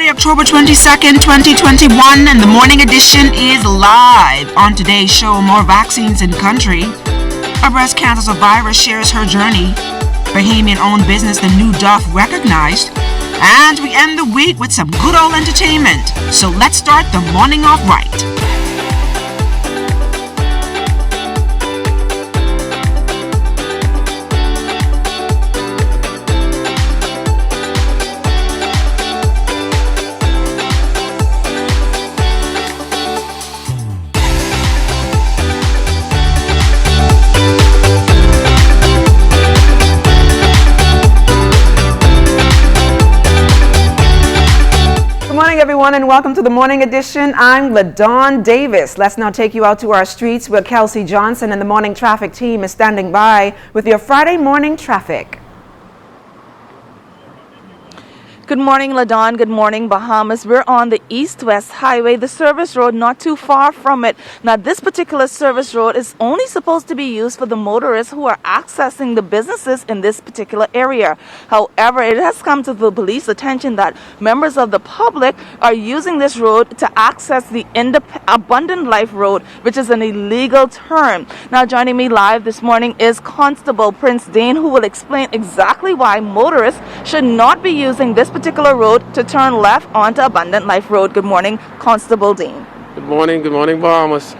Friday, October 22nd, 2021, and the morning edition is live. On today's show, more vaccines in country. A breast cancer survivor shares her journey. Bahamian-owned business The New Duff recognized. And we end the week with some good old entertainment. So let's start the morning off right. Everyone, and welcome to the morning edition. I'm LaDawn Davis. Let's now take you out to our streets where Kelsey Johnson and the morning traffic team is standing by with your Friday morning traffic. Good morning, LaDawn. Good morning, Bahamas. We're on the East-West Highway, the service road, not too far from it. Now, this particular service road is only supposed to be used for the motorists who are accessing the businesses in this particular area. However, it has come to the police attention that members of the public are using this road to access the Abundant Life Road, which is an illegal turn. Now, joining me live this morning is Constable Prince Dane, who will explain exactly why motorists should not be using this particular road to turn left onto Abundant Life Road. Good morning, Constable Dean. Good morning, Bahamas.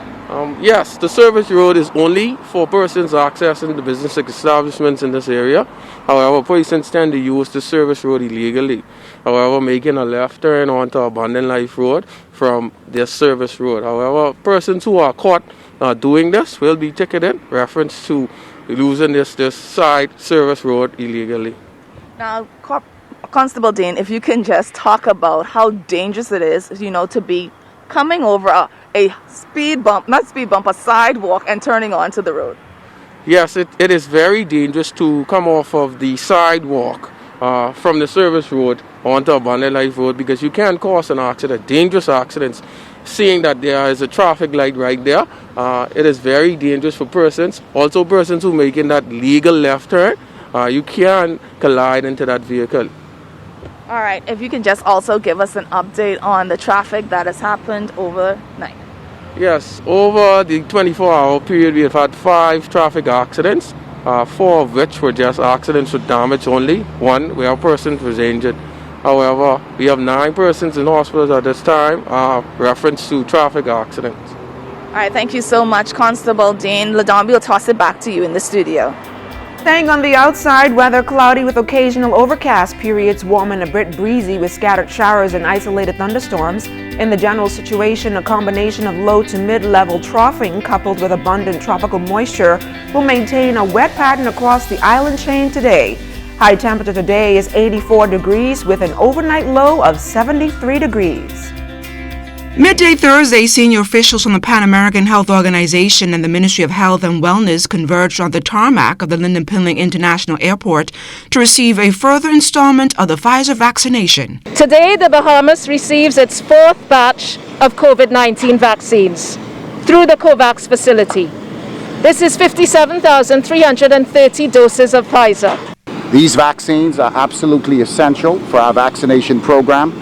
Yes, the service road is only for persons accessing the business establishments in this area. However, persons tend to use the service road illegally. However, making a left turn onto Abundant Life Road from their service road. However, persons who are caught doing this will be ticketed, reference to using this side service road illegally. Now, Constable Dean, if you can just talk about how dangerous it is, to be coming over a sidewalk and turning onto the road. Yes, it is very dangerous to come off of the sidewalk from the service road onto Abundant Life Road because you can cause an accident, dangerous accidents. Seeing that there is a traffic light right there, it is very dangerous for persons. Also, persons who making that legal left turn, you can collide into that vehicle. All right, if you can just also give us an update on the traffic that has happened overnight. Yes, over the 24-hour period, we have had 5 traffic accidents, 4 of which were just accidents with damage only, 1 where a person was injured. However, we have 9 persons in hospitals at this time, reference to traffic accidents. All right, thank you so much, Constable Dean. LaDawn, we'll toss it back to you in the studio. Staying on the outside, weather cloudy with occasional overcast periods, warm and a bit breezy with scattered showers and isolated thunderstorms. In the general situation, a combination of low to mid-level troughing coupled with abundant tropical moisture will maintain a wet pattern across the island chain today. High temperature today is 84 degrees with an overnight low of 73 degrees. Midday Thursday, senior officials from the Pan American Health Organization and the Ministry of Health and Wellness converged on the tarmac of the Lynden Pinling International Airport to receive a further installment of the Pfizer vaccination. Today, the Bahamas receives its 4th batch of COVID-19 vaccines through the COVAX facility. This is 57,330 doses of Pfizer. These vaccines are absolutely essential for our vaccination program.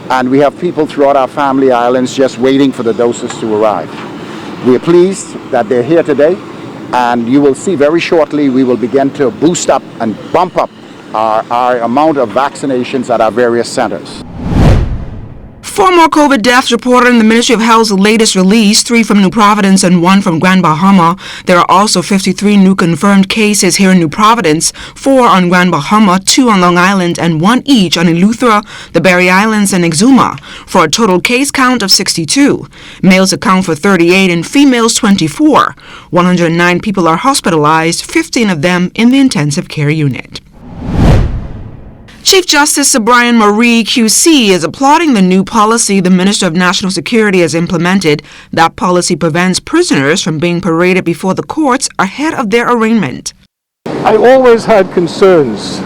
And we have people throughout our family islands just waiting for the doses to arrive. We are pleased that they're here today, and you will see very shortly we will begin to boost up and bump up our amount of vaccinations at our various centers. 4 more COVID deaths reported in the Ministry of Health's latest release, 3 from New Providence and 1 from Grand Bahama. There are also 53 new confirmed cases here in New Providence, 4 on Grand Bahama, 2 on Long Island, and 1 each on Eleuthera, the Berry Islands, and Exuma, for a total case count of 62. Males account for 38 and females 24. 109 people are hospitalized, 15 of them in the intensive care unit. Chief Justice Sir Brian Marie QC is applauding the new policy the Minister of National Security has implemented. That policy prevents prisoners from being paraded before the courts ahead of their arraignment. I always had concerns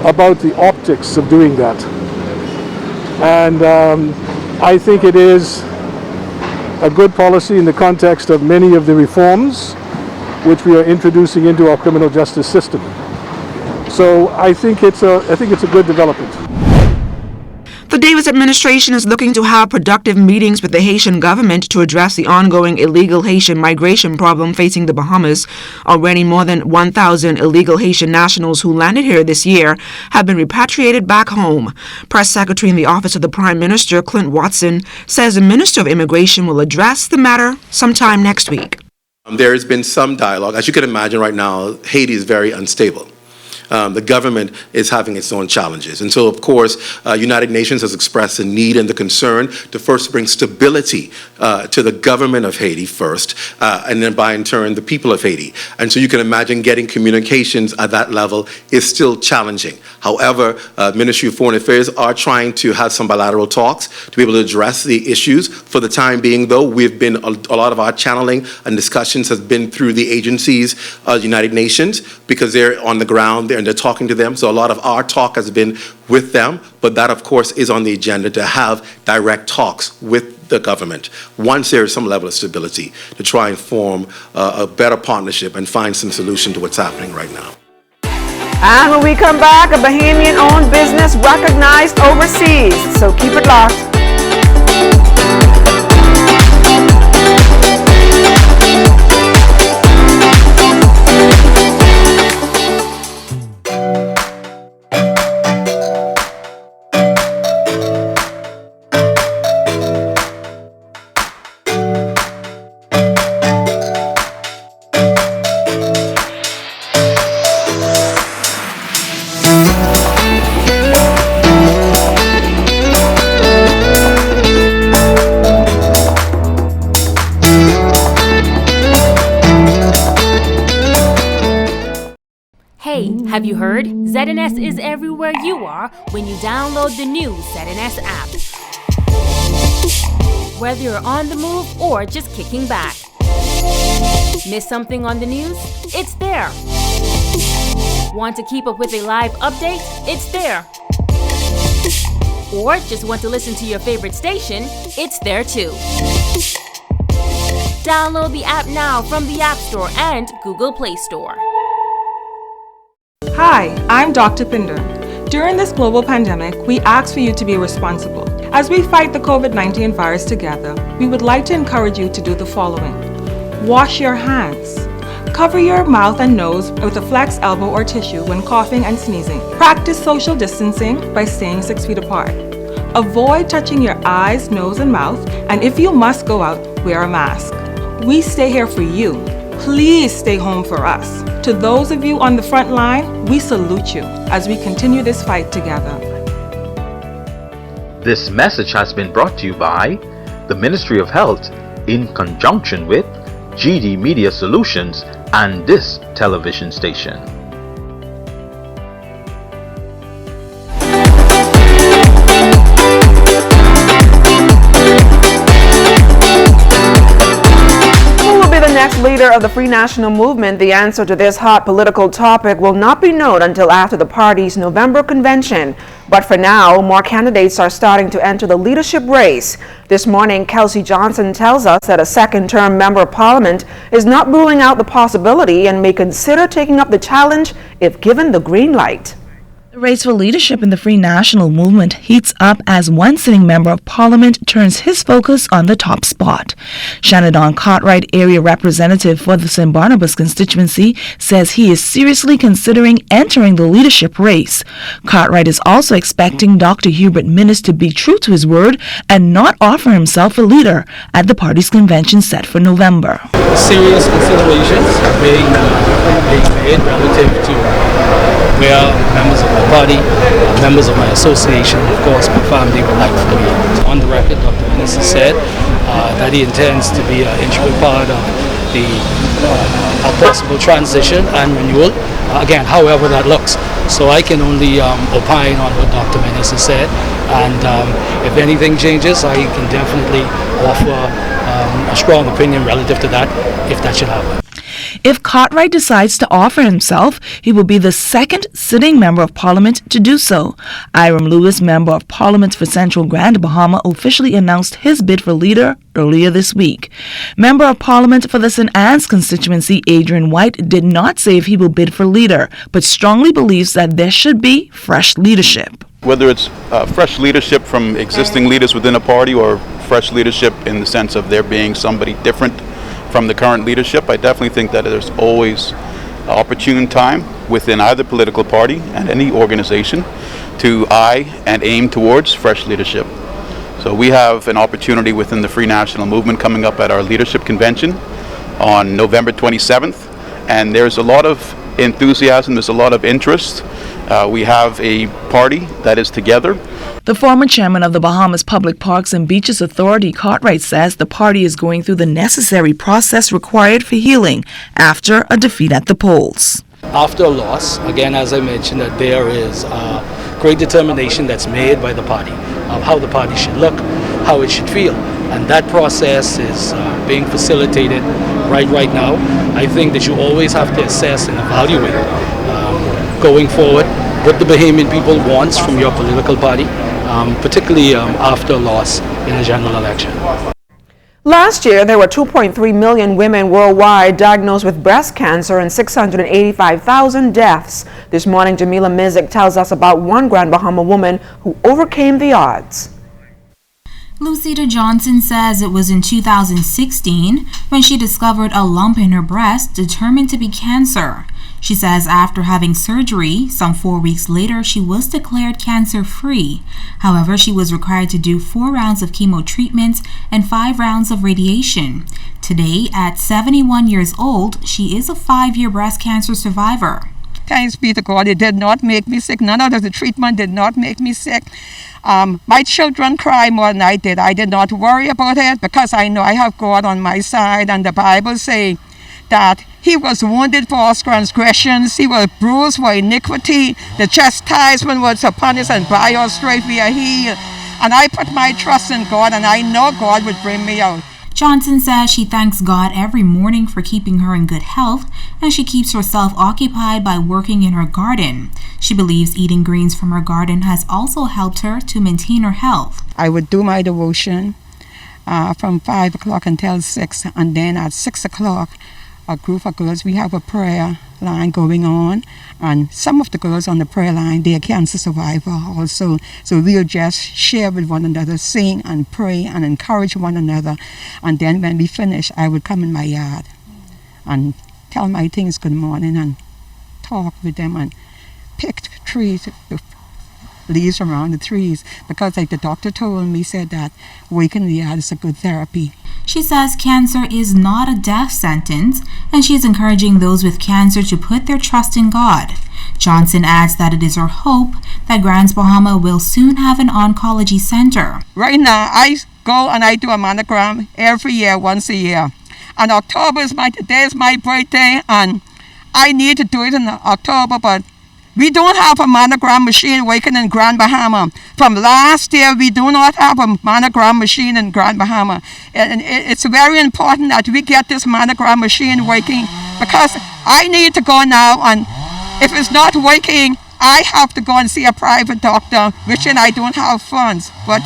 about the optics of doing that. And I think it is a good policy in the context of many of the reforms which we are introducing into our criminal justice system. So I think it's a good development. The Davis administration is looking to have productive meetings with the Haitian government to address the ongoing illegal Haitian migration problem facing the Bahamas. Already more than 1,000 illegal Haitian nationals who landed here this year have been repatriated back home. Press Secretary in the Office of the Prime Minister, Clint Watson, says the Minister of Immigration will address the matter sometime next week. There has been some dialogue. As you can imagine right now, Haiti is very unstable. The government is having its own challenges. And so, of course, United Nations has expressed the need and the concern to first bring stability to the government of Haiti first, and then by in turn, the people of Haiti. And so you can imagine getting communications at that level is still challenging. However, Ministry of Foreign Affairs are trying to have some bilateral talks to be able to address the issues. For the time being, though, we've been, a lot of our channeling and discussions has been through the agencies, United Nations, because they're on the ground there and they're talking to them. So a lot of our talk has been with them, but that, of course, is on the agenda to have direct talks with the government once there is some level of stability to try and form a better partnership and find some solution to what's happening right now. And when we come back, a Bahamian-owned business recognized overseas. So keep it locked. Have you heard? ZNS is everywhere you are when you download the new ZNS app. Whether you're on the move or just kicking back. Miss something on the news? It's there. Want to keep up with a live update? It's there. Or just want to listen to your favorite station? It's there too. Download the app now from the App Store and Google Play Store. Hi, I'm Dr. Pinder. During this global pandemic, we ask for you to be responsible. As we fight the COVID-19 virus together, we would like to encourage you to do the following. Wash your hands. Cover your mouth and nose with a flex elbow or tissue when coughing and sneezing. Practice social distancing by staying 6 feet apart. Avoid touching your eyes, nose, and mouth, and if you must go out, wear a mask. We stay here for you. Please stay home for us. To those of you on the front line, we salute you as we continue this fight together. This message has been brought to you by the Ministry of Health in conjunction with GD Media Solutions and this television station. Next leader of the Free National Movement, the answer to this hot political topic will not be known until after the party's November convention. But for now, more candidates are starting to enter the leadership race. This morning, Kelsey Johnson tells us that a second-term member of parliament is not ruling out the possibility and may consider taking up the challenge if given the green light. The race for leadership in the Free National Movement heats up as one sitting member of parliament turns his focus on the top spot. Shannon Cartwright, area representative for the St. Barnabas constituency, says he is seriously considering entering the leadership race. Cartwright is also expecting Dr. Hubert Minnis to be true to his word and not offer himself a leader at the party's convention set for November. Serious considerations being made relative to where members of my party, members of my association, of course my family would like for me. On the record, Dr. Minnis has said that he intends to be an integral part of the possible transition and renewal, again, however that looks. So I can only opine on what Dr. Minnis has said, and if anything changes, I can definitely offer a strong opinion relative to that, if that should happen. If Cartwright decides to offer himself, he will be the second sitting Member of Parliament to do so. Iram Lewis, Member of Parliament for Central Grand Bahama, officially announced his bid for leader earlier this week. Member of Parliament for the St. Anne's constituency, Adrian White, did not say if he will bid for leader, but strongly believes that there should be fresh leadership. Whether it's fresh leadership from existing leaders within a party or fresh leadership in the sense of there being somebody different from the current leadership, I definitely think that there's always opportune time within either political party and any organization to eye and aim towards fresh leadership. So we have an opportunity within the Free National Movement coming up at our leadership convention on November 27th, and there's a lot of enthusiasm, there's a lot of interest. We have a party that is together. The former chairman of the Bahamas Public Parks and Beaches Authority, Cartwright, says the party is going through the necessary process required for healing after a defeat at the polls. After a loss, again, as I mentioned, that there is great determination that's made by the party of how the party should look, how it should feel. And that process is being facilitated right now. I think that you always have to assess and evaluate going forward what the Bahamian people wants from your political party, particularly after a loss in a general election. Last year, there were 2.3 million women worldwide diagnosed with breast cancer and 685,000 deaths. This morning, Jamila Mizik tells us about one Grand Bahama woman who overcame the odds. Lucida Johnson says it was in 2016 when she discovered a lump in her breast determined to be cancer. She says after having surgery, some 4 weeks later, she was declared cancer-free. However, she was required to do 4 rounds of chemo treatments and 5 rounds of radiation. Today, at 71 years old, she is a 5-year breast cancer survivor. Thanks be to God, it did not make me sick. None of the treatment did not make me sick. My children cry more than I did. I did not worry about it because I know I have God on my side, and the Bible says that He was wounded for our transgressions, He was bruised for iniquity, the chastisement was upon us, and by our stripes we are healed. And I put my trust in God, and I know God would bring me out. Johnson says she thanks God every morning for keeping her in good health, and she keeps herself occupied by working in her garden. She believes eating greens from her garden has also helped her to maintain her health. I would do my devotion from 5 o'clock until 6, and then at 6 o'clock, a group of girls, we have a prayer line going on, and some of the girls on the prayer line, they are cancer survivors also. So we'll just share with one another, sing and pray and encourage one another. And then when we finish, I would come in my yard and tell my things good morning and talk with them and pick trees, leaves around the trees, because like the doctor told me, said that waking the yard is a good therapy. She says cancer is not a death sentence, and she is encouraging those with cancer to put their trust in God. Johnson adds that it is her hope that Grand Bahama will soon have an oncology center. Right now, I go and I do a mammogram every year, once a year. And October is today is my birthday, and I need to do it in October, but we don't have a mammogram machine working in Grand Bahama. From last year, we do not have a mammogram machine in Grand Bahama. And it's very important that we get this mammogram machine working, because I need to go now, and if it's not working, I have to go and see a private doctor, which I don't have funds. But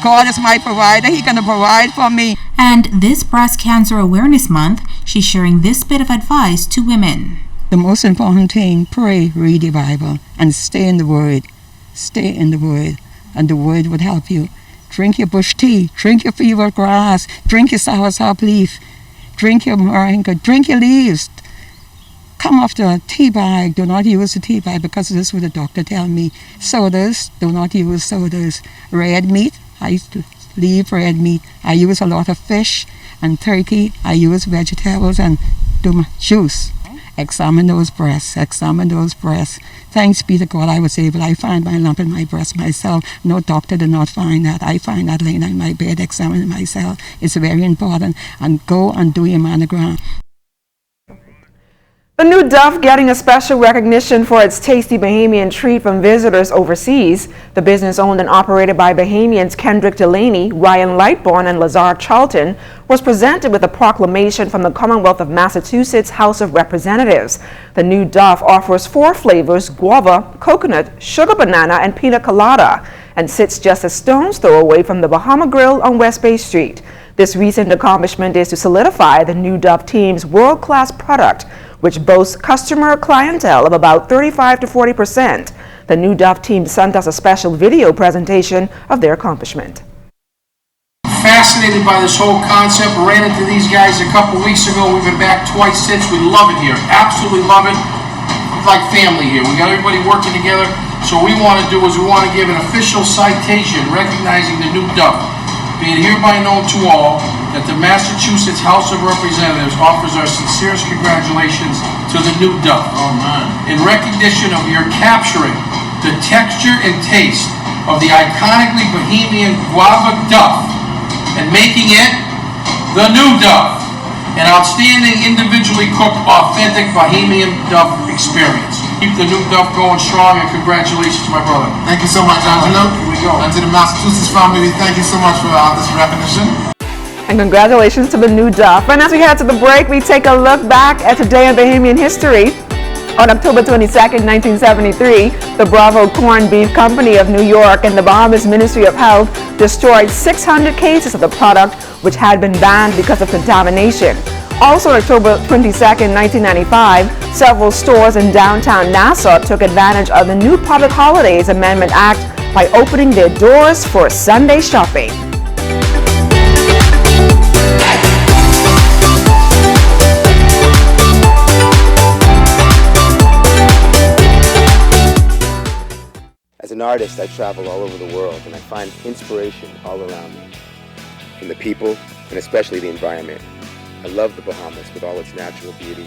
God is my provider. He's going to provide for me. And this Breast Cancer Awareness Month, she's sharing this bit of advice to women. The most important thing, pray, read the Bible, and stay in the Word. Stay in the Word, and the Word would help you. Drink your bush tea, drink your fever grass, drink your soursop leaf, drink your moringa, drink your leaves. Come off the tea bag. Do not use the tea bag, because this is what the doctor tell me. Sodas, do not use sodas. Red meat, I used to leave red meat. I use a lot of fish and turkey. I use vegetables and do my juice. Examine those breasts, examine those breasts. Thanks be to God, I was able. I find my lump in my breast myself. No doctor did not find that. I find that laying on my bed, examining myself. It's very important. And go and do your mammogram. The new Duff getting a special recognition for its tasty Bahamian treat from visitors overseas. The business owned and operated by Bahamians Kendrick Delaney, Ryan Lightbourne, and Lazar Charlton was presented with a proclamation from the Commonwealth of Massachusetts House of Representatives. The new Duff offers 4 flavors: guava, coconut, sugar banana, and pina colada, and sits just a stone's throw away from the Bahama Grill on West Bay Street. This recent accomplishment is to solidify the new Duff team's world-class product, which boasts customer clientele of about 35 to 40%. The new Duff team sent us a special video presentation of their accomplishment. Fascinated by this whole concept. Ran into these guys a couple weeks ago. We've been back twice since. We love it here. Absolutely love it. It's like family here. We got everybody working together. So what we want to do is we want to give an official citation recognizing the new Duff. Being hereby known to all that the Massachusetts House of Representatives offers our sincerest congratulations to the new Duff. Oh, man. In recognition of your capturing the texture and taste of the iconically Bahamian guava Duff and making it the new Duff, an outstanding individually cooked authentic Bahamian Duff experience. Keep the new Duff going strong, and congratulations to my brother. Thank you so much, Angelo. Here we go. And to the Massachusetts family, we thank you so much for this recognition. And congratulations to the new Duff. And as we head to the break, we take a look back at today in Bahamian history. On October 22nd, 1973, the Bravo Corned Beef Company of New York and the Bahamas Ministry of Health destroyed 600 cases of the product, which had been banned because of contamination. Also on October 22nd, 1995, several stores in downtown Nassau took advantage of the new Public Holidays Amendment Act by opening their doors for Sunday shopping. As an artist, I travel all over the world and I find inspiration all around me, from the people and especially the environment. I love the Bahamas with all its natural beauty,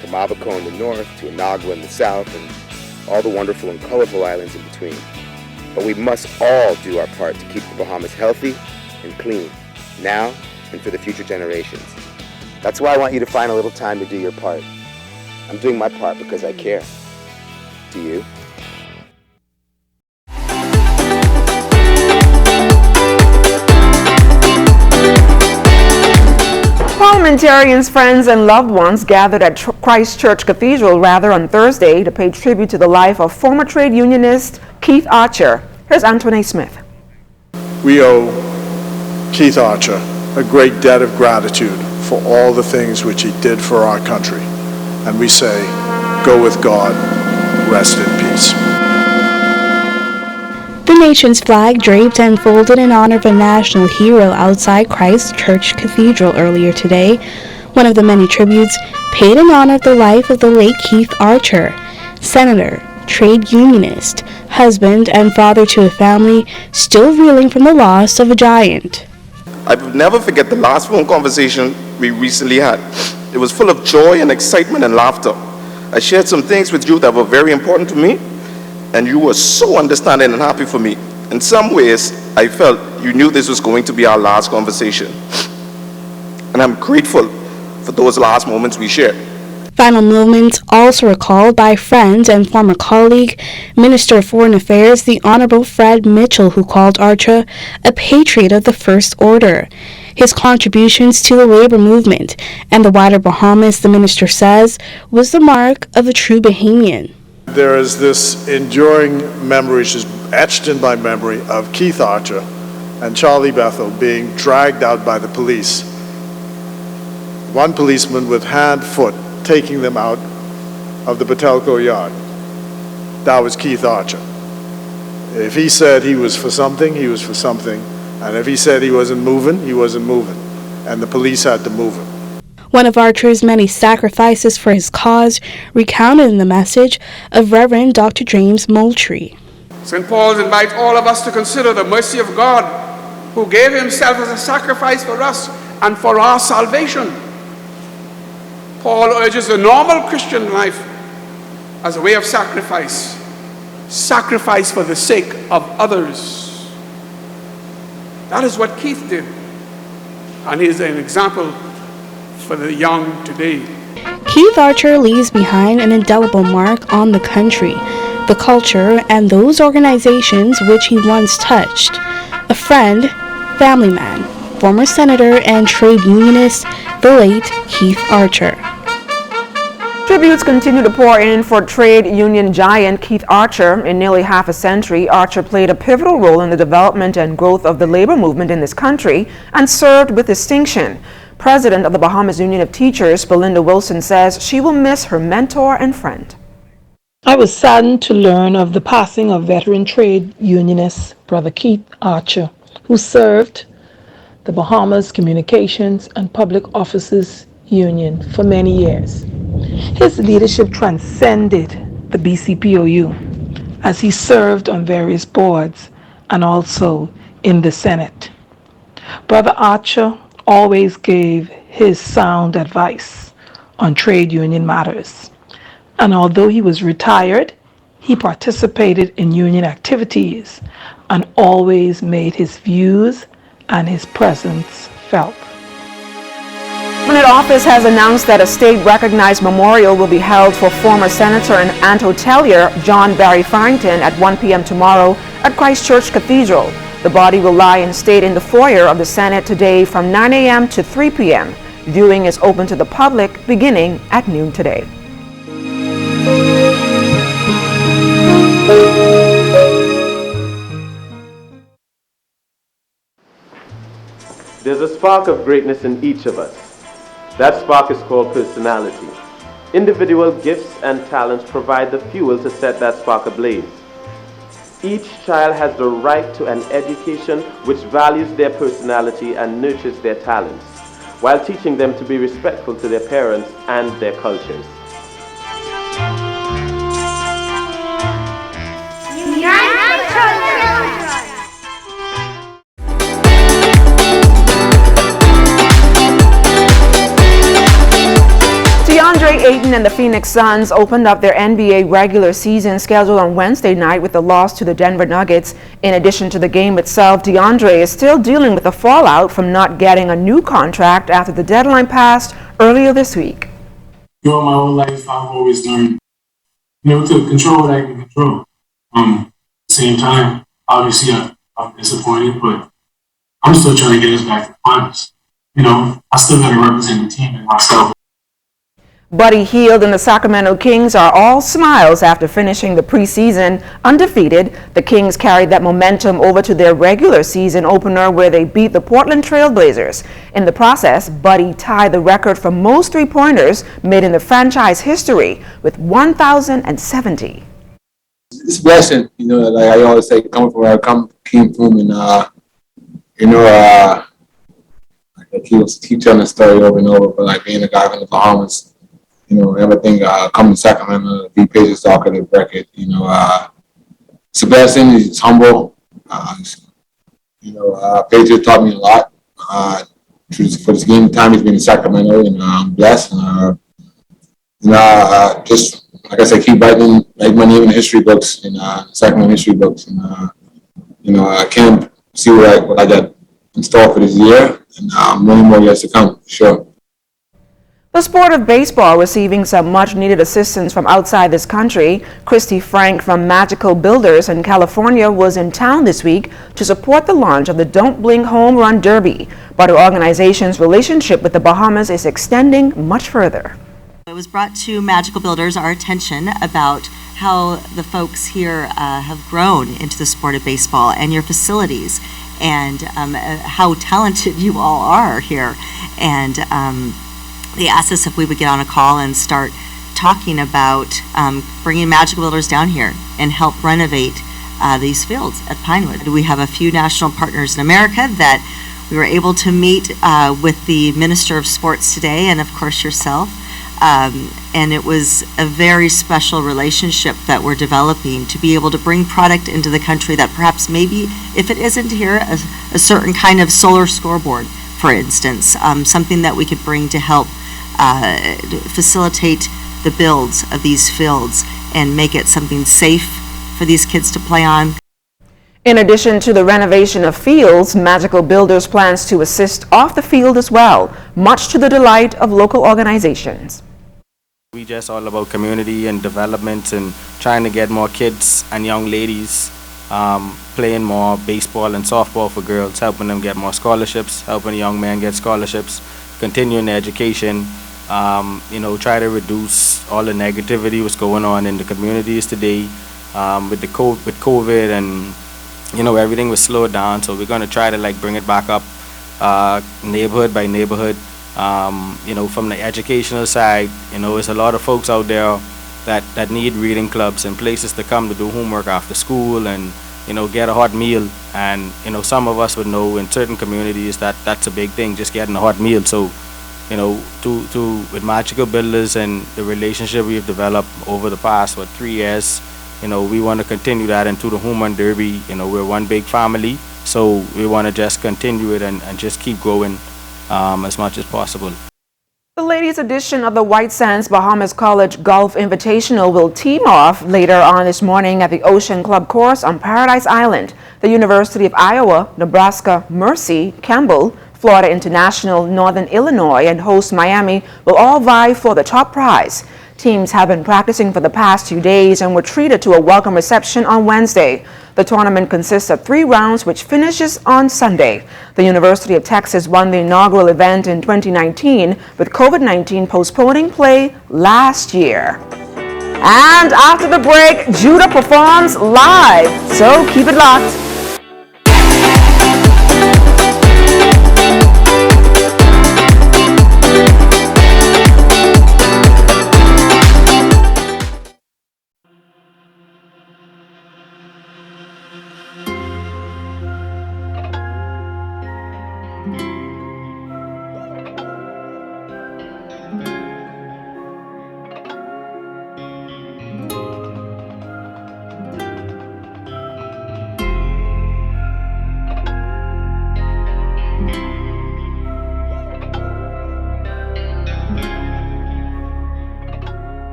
from Abaco in the north to Inagua in the south and all the wonderful and colorful islands in between. But we must all do our part to keep the Bahamas healthy and clean, now and for the future generations. That's why I want you to find a little time to do your part. I'm doing my part because I care. Do you? Parliamentarians, friends, and loved ones gathered at Christ Church Cathedral on Thursday to pay tribute to the life of former trade unionist Keith Archer. Here's Antoine Smith. We owe Keith Archer a great debt of gratitude for all the things which he did for our country. And we say, go with God, rest in peace. The nation's flag draped and folded in honor of a national hero outside Christ Church Cathedral earlier today. One of the many tributes paid in honor of the life of the late Keith Archer, senator, trade unionist, husband, and father to a family still reeling from the loss of a giant. I will never forget the last phone conversation we recently had. It was full of joy and excitement and laughter. I shared some things with you that were very important to me, and you were so understanding and happy for me. In some ways, I felt you knew this was going to be our last conversation. And I'm grateful for those last moments we shared. Final moments also recalled by friend and former colleague, Minister of Foreign Affairs, the Honorable Fred Mitchell, who called Archer a patriot of the First Order. His contributions to the labor movement and the wider Bahamas, the minister says, was the mark of a true Bahamian. There is this enduring memory, just etched in my memory, of Keith Archer and Charlie Bethel being dragged out by the police. One policeman with hand, foot, taking them out of the Patelco yard. That was Keith Archer. If he said he was for something, he was for something. And if he said he wasn't moving, he wasn't moving. And the police had to move him. One of Archer's many sacrifices for his cause recounted in the message of Reverend Dr. James Moultrie. St. Paul invites all of us to consider the mercy of God, who gave himself as a sacrifice for us and for our salvation. Paul urges the normal Christian life as a way of sacrifice. Sacrifice for the sake of others. That is what Keith did. And he is an example for the young today. Keith Archer leaves behind an indelible mark on the country, the culture, and those organizations which he once touched. A friend, family man, former senator, and trade unionist, the late Keith Archer. Tributes continue to pour in for trade union giant Keith Archer. In nearly half a century, Archer played a pivotal role in the development and growth of the labor movement in this country and served with distinction. President of the Bahamas Union of Teachers, Belinda Wilson, says she will miss her mentor and friend. I was saddened to learn of the passing of veteran trade unionist Brother Keith Archer, who served the Bahamas Communications and Public Officers Union for many years. His leadership transcended the BCPOU as he served on various boards and also in the Senate. Brother Archer always gave his sound advice on trade union matters. And although he was retired, he participated in union activities and always made his views and his presence felt. Cabinet Office has announced that a state-recognized memorial will be held for former Senator and Ant Hotelier John Barry Farrington at 1 p.m. tomorrow at Christ Church Cathedral. The body will lie in state in the foyer of the Senate today from 9 a.m. to 3 p.m. Viewing is open to the public beginning at noon today. There's a spark of greatness in each of us. That spark is called personality. Individual gifts and talents provide the fuel to set that spark ablaze. Each child has the right to an education which values their personality and nurtures their talents, while teaching them to be respectful to their parents and their cultures. DeAndre Ayton and the Phoenix Suns opened up their NBA regular season schedule on Wednesday night with a loss to the Denver Nuggets. In addition to the game itself, DeAndre is still dealing with the fallout from not getting a new contract after the deadline passed earlier this week. Throughout my whole life, I've always learned, to control what I can control. At the same time, obviously, I'm disappointed, but I'm still trying to get us back to the finals. I still got to represent the team and myself. Buddy Hield and the Sacramento Kings are all smiles after finishing the preseason undefeated. The Kings carried that momentum over to their regular season opener where they beat the Portland Trail Blazers. In the process, Buddy tied the record for most three-pointers made in the franchise history with 1,070. It's a blessing, like I always say, coming from where I came from, and I keep telling the story over and over, but like being a guy from the Bahamas, everything coming to Sacramento, be patient soccer, the record, it's a blessing, it's humble. Patriots taught me a lot. For this game time, it's been in Sacramento, and I'm blessed. Just, like I said, keep writing, make my name in the history books, in Sacramento history books. And, I can't see what I got in store for this year, and many more years to come, for sure. The sport of baseball receiving some much-needed assistance from outside this country. Christy Frank from Magical Builders in California was in town this week to support the launch of the Don't Blink Home Run Derby, but her organization's relationship with the Bahamas is extending much further. It was brought to Magical Builders our attention about how the folks here have grown into the sport of baseball and your facilities, and how talented you all are here. And they asked us if we would get on a call and start talking about bringing Magical Builders down here and help renovate these fields at Pinewood. We have a few national partners in America that we were able to meet with the Minister of Sports today, and of course yourself. And it was a very special relationship that we're developing to be able to bring product into the country that perhaps maybe, if it isn't here, a certain kind of solar scoreboard, for instance, something that we could bring to help facilitate the builds of these fields and make it something safe for these kids to play on. In addition to the renovation of fields, Magical Builders plans to assist off the field as well, much to the delight of local organizations. We just all about community and development and trying to get more kids and young ladies playing more baseball and softball for girls, helping them get more scholarships, helping young men get scholarships, continuing their education, try to reduce all the negativity what's going on in the communities today with COVID and, everything was slowed down. So we're going to try to bring it back up neighborhood by neighborhood. From the educational side, there's a lot of folks out there that need reading clubs and places to come to do homework after school and, get a hot meal. And, some of us would know in certain communities that's a big thing, just getting a hot meal. So, with Magical Builders and the relationship we've developed over the past, 3 years, we want to continue that into the Home Run Derby. We're one big family, so we want to just continue it and just keep growing as much as possible. The ladies' edition of the White Sands Bahamas College Golf Invitational will team off later on this morning at the Ocean Club course on Paradise Island. The University of Iowa, Nebraska Mercy, Campbell, Florida International, Northern Illinois, and host Miami will all vie for the top prize. Teams have been practicing for the past 2 days and were treated to a welcome reception on Wednesday. The tournament consists of 3 rounds, which finishes on Sunday. The University of Texas won the inaugural event in 2019, with COVID-19 postponing play last year. And after the break, Judah performs live, so keep it locked.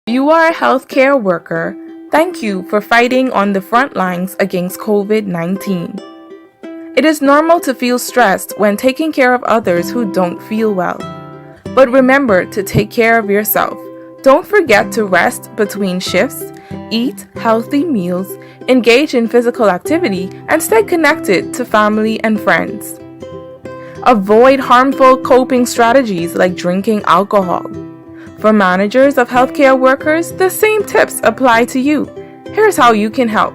You are a healthcare worker. Thank you for fighting on the front lines against COVID-19. It is normal to feel stressed when taking care of others who don't feel well. But remember to take care of yourself. Don't forget to rest between shifts, eat healthy meals, engage in physical activity, and stay connected to family and friends. Avoid harmful coping strategies like drinking alcohol. For managers of healthcare workers, the same tips apply to you. Here's how you can help.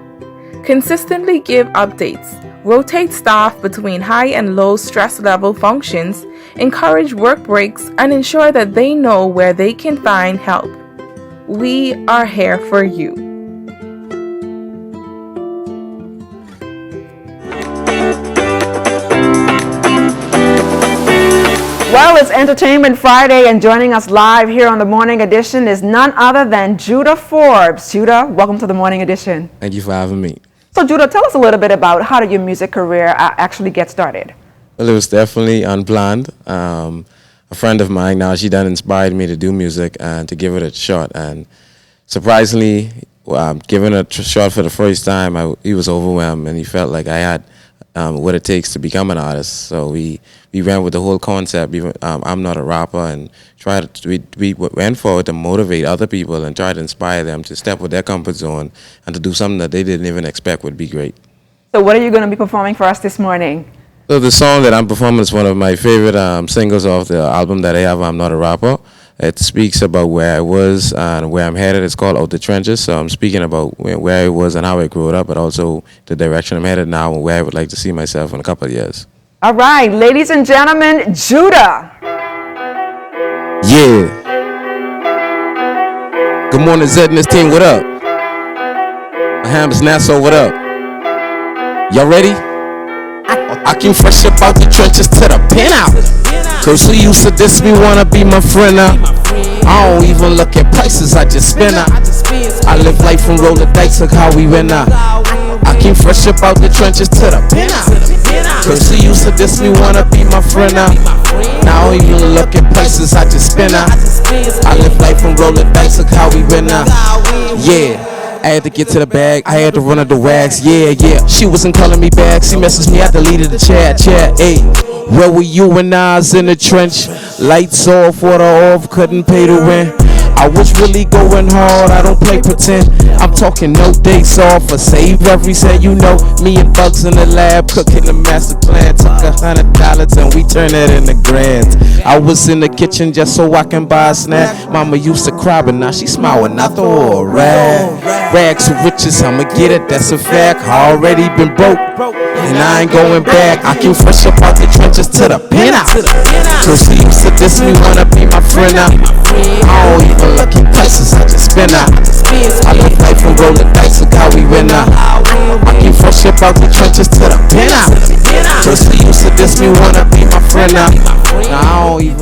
Consistently give updates. Rotate staff between high and low stress level functions. Encourage work breaks and ensure that they know where they can find help. We are here for you. Well, it's Entertainment Friday, and joining us live here on the Morning Edition is none other than Judah Forbes. Judah, welcome to the Morning Edition. Thank you for having me. So, Judah, tell us a little bit about how did your music career actually get started? Well, it was definitely unplanned. A friend of mine now, she done inspired me to do music and to give it a shot. And surprisingly, giving it a shot for the first time, he was overwhelmed and he felt like I had what it takes to become an artist. So we ran with the whole concept. I'm not a rapper, and we went forward to motivate other people and try to inspire them to step with their comfort zone and to do something that they didn't even expect would be great. So what are you going to be performing for us this morning? So the song that I'm performing is one of my favorite singles off the album that I have, I'm Not a Rapper. It speaks about where I was and where I'm headed. It's called Out the Trenches. So I'm speaking about where I was and how I grew up, but also the direction I'm headed now and where I would like to see myself in a couple of years. All right, ladies and gentlemen, Judah. Yeah. Good morning, Zed and his team. What up? Hams Nassau. What up? Y'all ready? I came fresh up out the trenches to the penthouse. Cause who used to diss me wanna be my friend now? I don't even look at prices, I just spend out. I live life and roll the dice, look how we win out. I came fresh up out the trenches to the penthouse. Cause who used to diss me wanna be my friend now? Now I don't even look at prices, I just spend out. I live life and roll the dice, look how we win out. Yeah. I had to get to the bag, I had to run up the wax, yeah. She wasn't calling me back, she messaged me, I deleted the chat, ayy. Where were you when I was in the trench? Lights off, water off, couldn't pay to win. I was really going hard, I don't play pretend. I'm talking no days off, or save every cent. You know, me and Bugs in the lab, cooking the master plan. Took $100 and we turned it into grands. I was in the kitchen just so I can buy a snack. Mama used to cry, but now she smile when I throw her a rag. Rags to riches, I'ma get it, that's a fact. I already been broke, and I ain't going back. I came fresh up out the trenches to the penthouse. So she used to diss me, wanna be my friend now. I don't even look in places, I just spin out. I live life and roll the dice, look how we win now. I came fresh up out the trenches to the penthouse. So she used to diss me, wanna be my friend now. I don't even